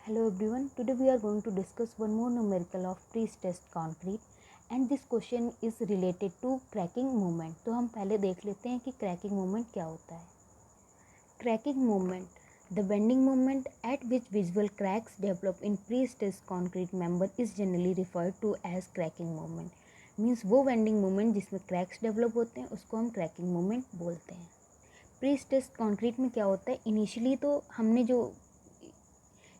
Hello everyone, today we are going to discuss one more numerical of pre-stressed concrete and this question is related to cracking movement. तो हम पहले देख लेते हैं कि cracking movement क्या होता है. Cracking movement, the bending moment at which visual cracks develop in pre-stressed concrete member is generally referred to as cracking movement. Means वो bending moment जिसमें cracks develop होते हैं उसको हम cracking movement बोलते हैं. Pre-stressed concrete में क्या होता है, इनिशियली तो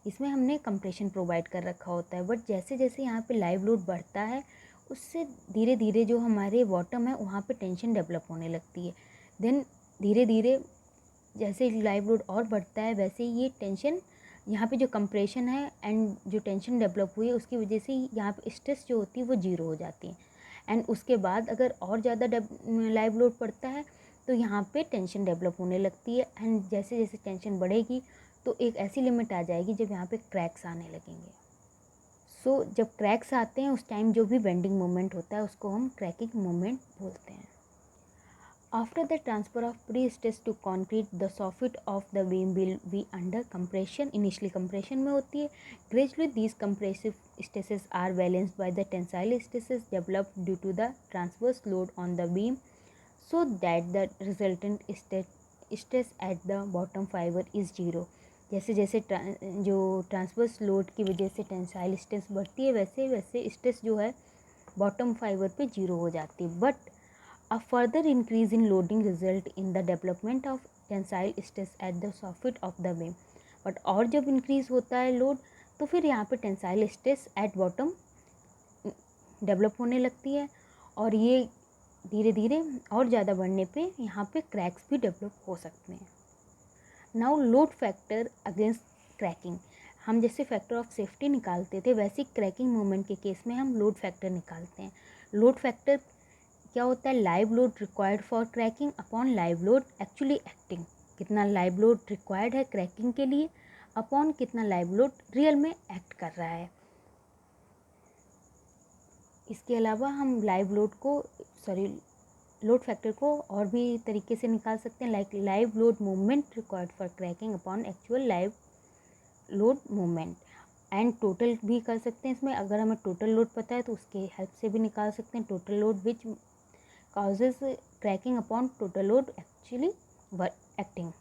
इसमें हमने कंप्रेशन प्रोवाइड कर रखा होता है, बट जैसे जैसे यहाँ पे लाइव लोड बढ़ता है उससे धीरे धीरे जो हमारे बॉटम है वहाँ पे टेंशन डेवलप होने लगती है. देन धीरे धीरे जैसे लाइव लोड और बढ़ता है वैसे ये टेंशन यहाँ पे जो कंप्रेशन है एंड जो टेंशन डेवलप हुई है उसकी वजह से यहाँ पे स्ट्रेस जो होती है वो जीरो हो जाती है. एंड उसके बाद अगर और ज़्यादा लाइव लोड पड़ता है तो यहाँ पे टेंशन डेवलप होने लगती है एंड जैसे जैसे टेंशन बढ़ेगी तो एक ऐसी लिमिट आ जाएगी जब यहाँ पे क्रैक्स आने लगेंगे. सो जब क्रैक्स आते हैं उस टाइम जो भी बेंडिंग मोमेंट होता है उसको हम क्रैकिंग मोमेंट बोलते हैं. After the transfer of pre stress to concrete the soffit of the beam will be under compression. Initially compression में होती है. Gradually these compressive stresses are balanced by the tensile stresses developed due to the transverse load on the beam so that the resultant stress at the bottom fiber is zero. जैसे जैसे जो transverse load की वजह से tensile stress बढ़ती है वैसे वैसे स्ट्रेस जो है बॉटम फाइबर पे जीरो हो जाती है. But a further increase in loading result in the development of tensile stress at the soffit of the beam. But और जब इंक्रीज होता है लोड तो फिर यहाँ पे tensile stress at bottom develop होने लगती है और ये धीरे धीरे और ज़्यादा बढ़ने पे यहाँ पे क्रैक्स भी डेवलप हो सकते हैं. Now load factor against cracking. हम जैसे फैक्टर ऑफ सेफ्टी निकालते थे वैसे क्रैकिंग मोमेंट के केस में हम लोड फैक्टर निकालते हैं. लोड फैक्टर क्या होता है, live load required for cracking upon live load actually acting. कितना लाइव लोड रिक्वायर्ड है क्रैकिंग के लिए अपॉन कितना लाइव लोड रियल में एक्ट कर रहा है. इसके अलावा हम लोड फैक्टर को और भी तरीके से निकाल सकते हैं, like live load movement required for cracking upon actual live load movement. And total भी कर सकते हैं इसमें. अगर हमें टोटल लोड पता है तो उसके हेल्प से भी निकाल सकते हैं. Total load which causes cracking upon total load actually acting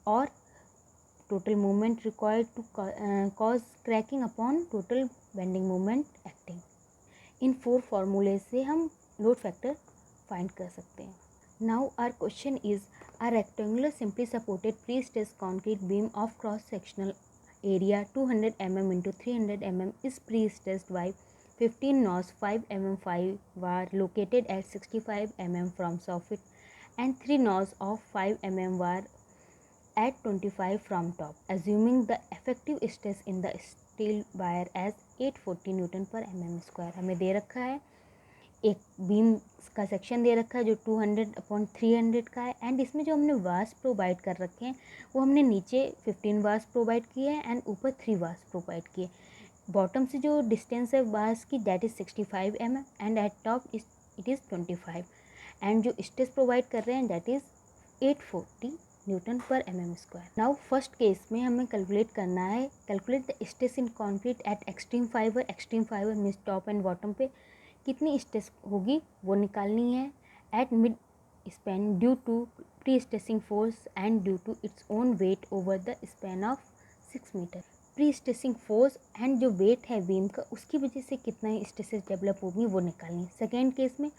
or total movement required to cause cracking upon total bending movement acting. इन 4 फार्मूले से हम लोड फैक्टर फाइंड कर सकते हैं. Now our question is a rectangular simply supported pre stressed concrete beam of cross sectional area 200 mm into 300 mm is pre-stressed by 15 nos 5 mm 5 were located at 65 mm from soffit and 3 nos of 5 mm were at 25 from top. Assuming the effective stress in the steel wire as 840 newton पर mm square. हमें दे रखा है एक beam का section दे रखा है जो 200/300 का है एंड इसमें जो हमने वार्स प्रोवाइड कर रखे हैं वो हमने नीचे 15 वार्स प्रोवाइड किए हैं एंड ऊपर 3 वार्स प्रोवाइड किए. बॉटम से जो डिस्टेंस है वार्स की that is 65 mm and at top it is 25 and जो स्ट्रेस प्रोवाइड कर रहे हैं दैट इज़ 840 न्यूटन पर mm square. Now first case में हमें कैलकुलेट करना है, calculate the stress in concrete at extreme fibre means top and bottom पे कितनी स्ट्रेस होगी वो निकालनी है at mid span due to pre stressing force and due to its own weight over the span of 6 metre. Pre stressing force and जो weight है beam का उसकी वजह से कितना स्ट्रेसेस डेवलप होगी वो निकालनी है. सेकेंड केस में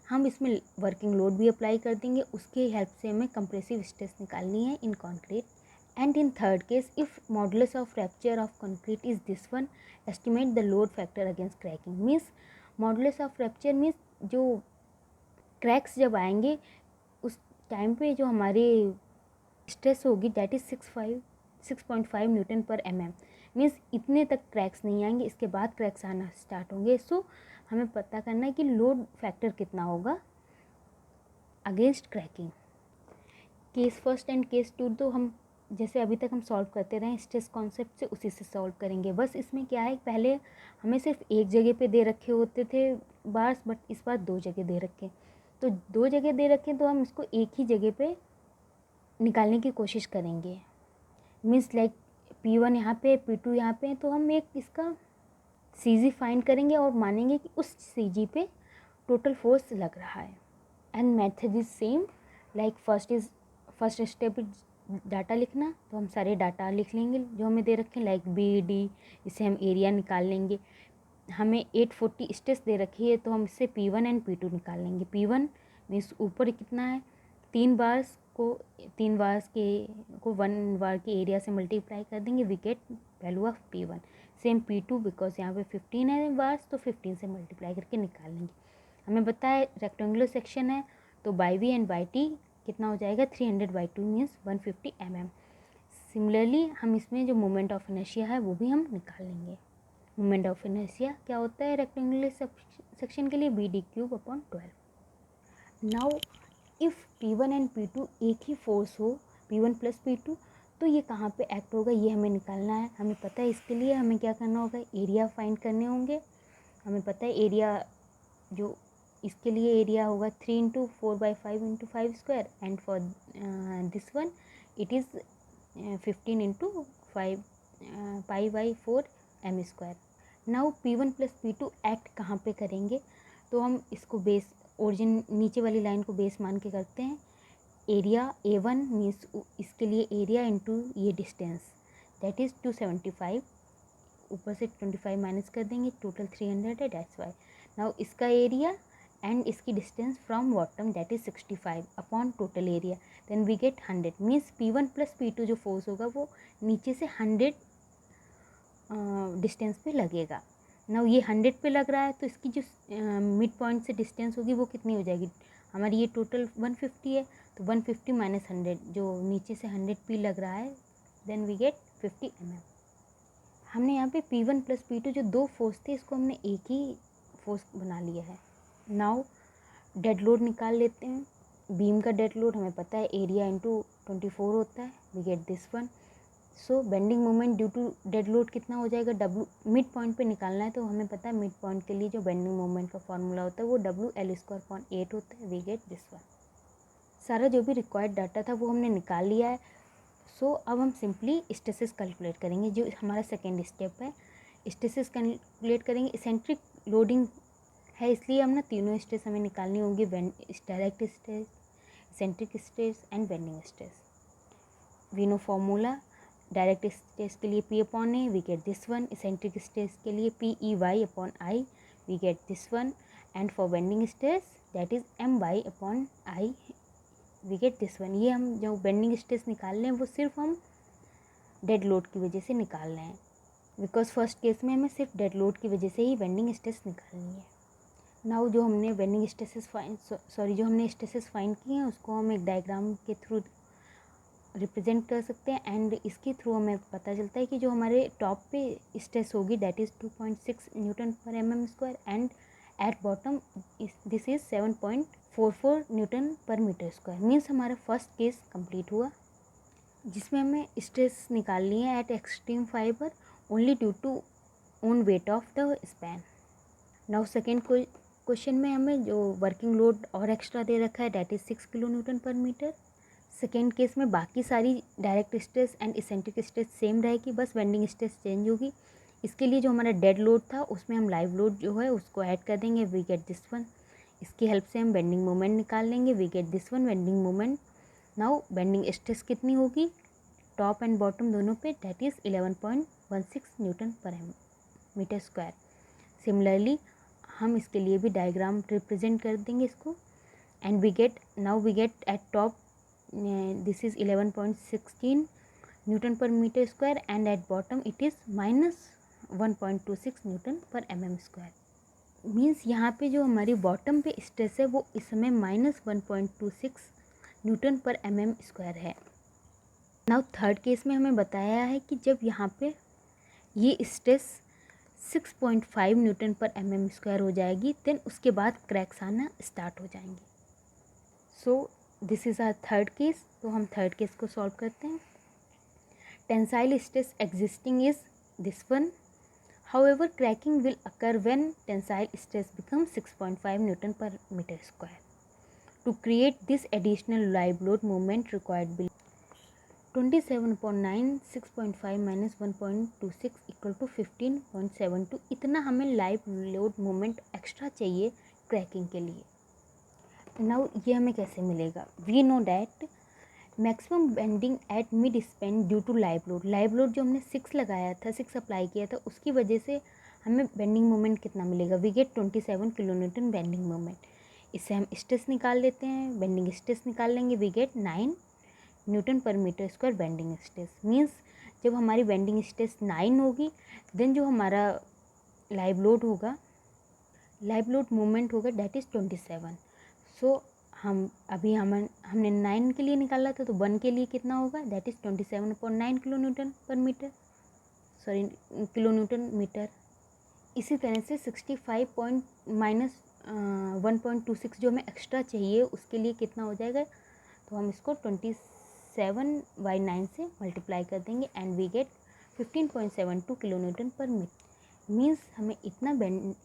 हम इसमें वर्किंग लोड भी अप्लाई कर देंगे, उसके हेल्प से हमें कंप्रेसिव स्ट्रेस निकालनी है in concrete. And in third case if modulus of rupture of concrete is this one, estimate the load factor against cracking. Means modulus of rupture means जो cracks जब आएंगे उस टाइम पे जो हमारी स्ट्रेस होगी दैट इज़ 6.5 न्यूटन पर mm. Means इतने तक क्रैक्स नहीं आएंगे, इसके बाद क्रैक्स आना स्टार्ट होंगे. सो हमें पता करना है कि लोड फैक्टर कितना होगा against cracking. Case first and case 2 तो हम जैसे अभी तक हम सॉल्व करते रहे स्ट्रेस कॉन्सेप्ट से उसी से सॉल्व करेंगे. बस इसमें क्या है, पहले हमें सिर्फ एक जगह पे दे रखे होते थे बार्स, बट इस बार 2 जगह दे रखे. तो 2 जगह दे रखे तो हम इसको एक ही जगह पे निकालने की कोशिश करेंगे. मीन्स लाइक P1 यहाँ पे, P2 यहाँ पे है, तो हम एक इसका CG फाइंड करेंगे और मानेंगे कि उस CG पे टोटल फोर्स लग रहा है। And method is same, like first step data लिखना, तो हम सारे डाटा लिख लेंगे जो हमें दे रखे हैं, लाइक BD, इसे हम एरिया निकाल लेंगे। हमें 840 स्ट्रेस दे रखी है, तो हम इससे P1 एंड P2 निकाल लेंगे। P1 मीन्स ऊपर कितना है, 3 बार्स को 1 बार के एरिया से मल्टीप्लाई कर देंगे, we get value of P1। Same P2, because यहाँ पे 15 है बार्स, तो 15 से मल्टीप्लाई करके निकाल लेंगे। हमें बताया रेक्टेंगुलर सेक्शन है, तो by v and by t कितना हो जाएगा, 300/2 मीन्स 150 mm। सिमिलरली हम इसमें जो मोमेंट ऑफ इनर्शिया है वो भी हम निकाल लेंगे। मोमेंट ऑफ इनर्शिया क्या होता है रेक्टेंगुलर सेक्शन के लिए, BD³/12। Now if P1 and P2 एक ही फोर्स हो, P1 + P2, तो ये कहाँ पे एक्ट होगा, ये हमें निकालना है। हमें पता है इसके लिए हमें क्या करना होगा, एरिया फाइंड करने होंगे। हमें पता है एरिया, जो इसके लिए एरिया होगा 3 × 4/5 × 5², and for this one it is 15 × 5 π/4 m²। Now P1 + P2 act कहाँ पे करेंगे, तो हम इसको बेस, ओरिजिन नीचे वाली लाइन को बेस मान के करते हैं। एरिया A1 मीन्स इसके लिए एरिया इंटू ये डिस्टेंस, दैट इज़ 275, ऊपर से 25 माइनस कर देंगे, टोटल 300 है, दैट्स वाई। नाउ इसका एरिया एंड इसकी distance from bottom, that is 65 upon total area, then we get 100। मीन्स P1 + P2 जो फोर्स होगा वो नीचे से 100 डिस्टेंस पे लगेगा। नाउ ये 100 पे लग रहा है, तो इसकी जो मिड पॉइंट से डिस्टेंस होगी वो कितनी हो जाएगी, हमारी ये टोटल 150 है, तो 150 - 100 जो नीचे से 100 पे लग रहा है, देन वी गेट 50 mm। हमने यहाँ पे P1 + P2 जो दो फोर्स थे, इसको हमने एक ही फोर्स बना लिया है। नाउ डेड लोड निकाल लेते हैं। बीम का डेड लोड हमें पता है एरिया इंटू 24 होता है, we get this one. So bending moment due to dead load कितना हो जाएगा, W मिड पॉइंट पे निकालना है, तो हमें पता है मिड पॉइंट के लिए जो बेंडिंग मोमेंट का फॉर्मूला होता है वो WL²/8 होता है, वी गेट दिस वन। सारा जो भी रिक्वायर्ड डाटा था वो हमने निकाल लिया है। सो अब हम सिंपली स्ट्रेसेस कैलकुलेट करेंगे, जो हमारा सेकेंड स्टेप है। स्ट्रेसेस कैलकुलेट करेंगे, इसेंट्रिक लोडिंग है इसलिए हम ना तीनों स्ट्रेस हमें निकालनी होंगी, direct stress, eccentric stress and bending stress. We know formula, direct stress के लिए P/A, we get this one. Eccentric stress के लिए PEY/I, we get this one. And for bending stress that is MY/I, we get this one. ये हम जो bending stress निकाल रहे हैं वो सिर्फ हम डेड लोड की वजह से निकाल रहे हैं, बिकॉज फर्स्ट केस में हमें सिर्फ डेड लोड की वजह से ही बेंडिंग स्ट्रेस निकालनी है। नाउ जो हमने बेंडिंग स्ट्रेसेस जो हमने स्ट्रेसेस फाइंड किए हैं उसको हम एक डायग्राम के थ्रू रिप्रेजेंट कर सकते हैं, एंड इसके थ्रू हमें पता चलता है कि जो हमारे टॉप पे स्ट्रेस होगी that is 2.6 N/mm², and at bottom this is 7.44 N/m²। Means हमारा फर्स्ट केस कंप्लीट हुआ, जिसमें हमें स्ट्रेस निकालनी है at extreme fibre only due to own weight of the span. Now second question में हमें जो वर्किंग लोड और एक्स्ट्रा दे रखा है that is 6 kN/m। Second case में बाकी सारी direct stress and eccentric stress same रहेगी, बस बेंडिंग स्ट्रेस चेंज होगी। इसके लिए जो हमारा डेड लोड था उसमें हम लाइव लोड जो है उसको ऐड कर देंगे, वी गेट दिस वन। इसकी हेल्प से हम बेंडिंग मोमेंट निकाल लेंगे, we get this one bending moment. Now bending stress कितनी होगी टॉप एंड बॉटम दोनों पे, दैट इज़ 11.16 N/m²। सिमिलरली हम इसके लिए भी डायग्राम रिप्रेजेंट कर देंगे इसको, and we get at top this is 11.16 N/m² and at bottom it is -1.26 N/mm²। Means यहाँ पे जो हमारी बॉटम पे स्ट्रेस है वो इस समय -1.26 N/mm² है। नाउ थर्ड केस में हमें बताया है कि जब यहाँ पे ये स्ट्रेस 6.5 N/mm² हो जाएगी, देन उसके बाद क्रैक्स आना स्टार्ट हो जाएंगे। So this is our third case. तो हम थर्ड केस को सॉल्व करते हैं। Tensile stress existing is this one, however cracking will occur when tensile stress become 6.5 N/m²। To create this additional live load moment required 27/9 6.5 minus 1.26 equal to 15.72, इतना हमें live load moment extra चाहिए cracking के लिए। Now ये हमें कैसे मिलेगा? We know that maximum bending eight mid span due to live load. Live load जो हमने 6 लगाया था, 6 अप्लाई किया था, उसकी वजह से हमें बेंडिंग मोमेंट कितना मिलेगा? We get 27 kilo newton bending moment. इससे हम स्ट्रेस निकाल लेते हैं, बेंडिंग स्ट्रेस निकाल लेंगे, वी गेट 9 न्यूटन पर metre square bending stress. Means जब हमारी बेंडिंग स्ट्रेस 9 होगी, देन जो हमारा लाइव लोड होगा, लाइव लोड मोमेंट होगा, डैट इज़ 27। सो हमने 9 के लिए निकाला था, तो 1 के लिए कितना होगा? दैट इज़ 27/9 किलो न्यूटन पर meter, sorry kilo newton meter. इसी तरह से 65 माइनस 1.26 जो हमें एक्स्ट्रा चाहिए, उसके लिए कितना हो जाएगा? तो हम इसको 27/9 से मल्टीप्लाई कर देंगे and we get 15.72 kilo newton पर मीटर। मीन्स हमें इतना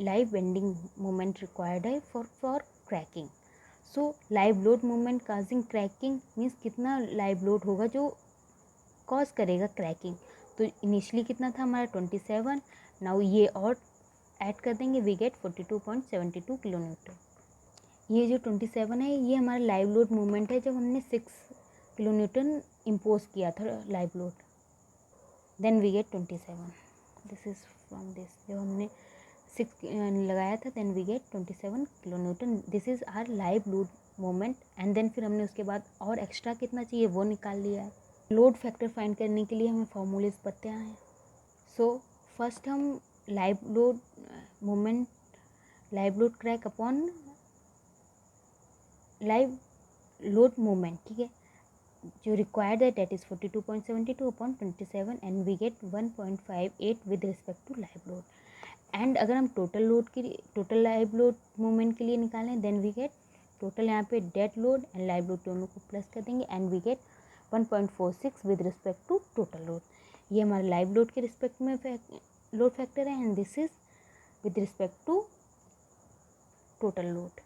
लाइव बेंडिंग मोमेंट रिक्वायर्ड है for cracking. So live load moment causing cracking means कितना लाइव लोड होगा जो कॉज करेगा क्रैकिंग। तो इनिशियली कितना था हमारा? 27। नाउ ये और ऐड कर देंगे, वी गेट 42.72 किलो न्यूटन। ये जो 27 है, ये हमारा लाइव लोड मूवमेंट है जब हमने 6 किलो न्यूटन इम्पोज किया था live load, then we get 27। This is from this, जब हमने 6 लगाया था, then we get 27 kilo newton. This is our live load moment. And then फिर हमने उसके बाद और एक्स्ट्रा कितना चाहिए वो निकाल लिया है। लोड फैक्टर फाइंड करने के लिए हमें फॉर्मूलेज पता हैं। सो फर्स्ट हम live load moment, live load crack upon live load moment, ठीक है, जो रिक्वायर्ड है that is 42.72 upon 27 and we get 1.58 with respect to live load. And अगर हम टोटल लाइव लोड मोमेंट के लिए निकालें, देन वी गेट टोटल, यहाँ पे dead load and live load दोनों को प्लस कर देंगे and we get 1.46 with respect to total load. ये हमारे लाइव लोड के रिस्पेक्ट में लोड फैक्टर है and this is with respect to total load.